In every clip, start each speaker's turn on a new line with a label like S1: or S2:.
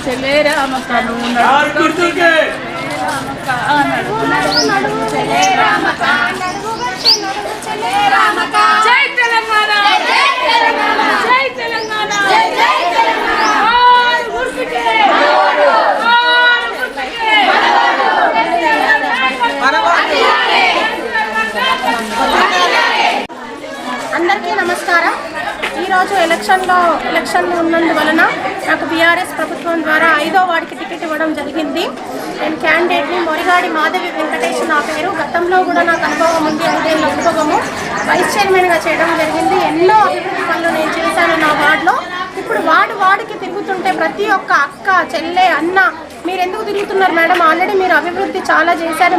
S1: చెల్లే రామక్క నువ్వు జై తెలంగాణ జై తెలంగాణ
S2: అందరికీ నమస్కారం. ఈరోజు ఎలక్షన్లు ఉన్నందువలన నాకు బీఆర్ఎస్ ప్రభుత్వం ద్వారా 5వ వార్డుకి టికెట్ ఇవ్వడం జరిగింది. నేను క్యాండిడేట్ని మొరిగాడి మాధవి వెంకటేష్ నా పేరు. గతంలో కూడా నాకు అనుభవం ఉంది, 5 ఏళ్ళ అనుభవము. వైస్ చైర్మన్గా చేయడం జరిగింది. ఎన్నో అభివృద్ధి పనులు నేను చేశాను నా వార్డులో. ఇప్పుడు వార్డుకి తిరుగుతుంటే ప్రతి ఒక్క అక్క చెల్లె అన్న మీరు ఎందుకు తిరుగుతున్నారు మేడం, ఆల్రెడీ మీరు అభివృద్ధి చాలా చేశారు,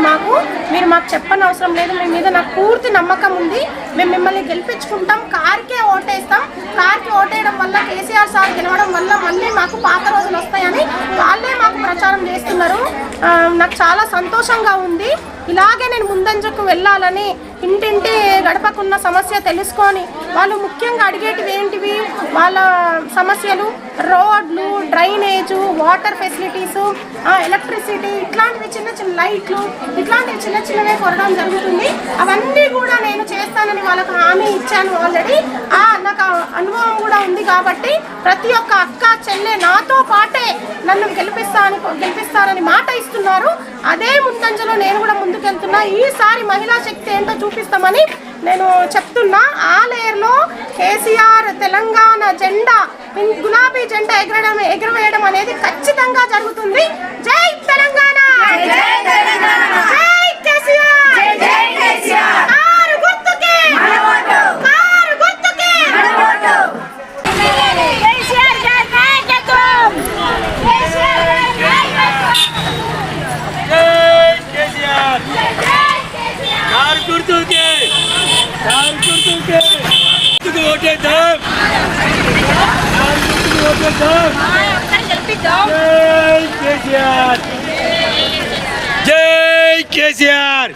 S2: మీరు మాకు చెప్పని అవసరం లేదు, మీ మీద నాకు పూర్తి నమ్మకం ఉంది, మేము మిమ్మల్ని గెలిపించుకుంటాం, కార్కే ఓటేస్తాం, కార్కి ఓటేయడం వల్ల కేసీఆర్ సార్ గెలవడం వల్ల మళ్ళీ మాకు పాత రోజులు వస్తాయని వాళ్ళే మాకు ప్రచారం చేస్తున్నారు. నాకు చాలా సంతోషంగా ఉంది. ఇలాగే నేను ముందంజకు వెళ్ళాలని ఇంటింటి గడపకున్న సమస్య తెలుసుకొని వాళ్ళు ముఖ్యంగా అడిగేటివి ఏంటివి, వాళ్ళ సమస్యలు రోడ్లు, డ్రైనేజు, వాటర్ ఫెసిలిటీసు, ఎలక్ట్రిసిటీ, ఇట్లాంటివి చిన్న చిన్న లైట్లు, ఇట్లాంటివి చిన్న చిన్నవే కొరడం జరుగుతుంది. అవన్నీ కూడా నేను చేస్తానని వాళ్ళకు హామీ ఇచ్చాను ఆల్రెడీ. నాకు అనుభవం కూడా ఉంది కాబట్టి ప్రతి ఒక్క అక్క చెల్లె నాతో పాటే నన్ను గెలిపిస్తారని మాట ఇస్తున్నారు. అదే ముందంజలో నేను కూడా ముందుకెళ్తున్నా. ఈసారి మహిళా శక్తి ఏంటో చూపిస్తామని నేను చెప్తున్నా. ఆ లేయర్లో కేసీఆర్ తెలంగాణ జెండా, గులాబీ జెండా ఎగరవేయడం అనేది ఖచ్చితంగా జరుగుతుంది. జై తెలంగాణ, జై కేసీఆర్, కారు గుర్తుకే, కారు గుర్తుకే. కేసీఆర్ గారి నాయకత్వం, కేసీఆర్ గారి నాయకత్వం.
S3: జై కేసీఆర్, కారు గుర్తుకే, కారు గుర్తుకే ఓటేద్దాం, కారు గుర్తుకు ఓటేద్దాం. జై కేసీఆర్, జై కేసీఆర్.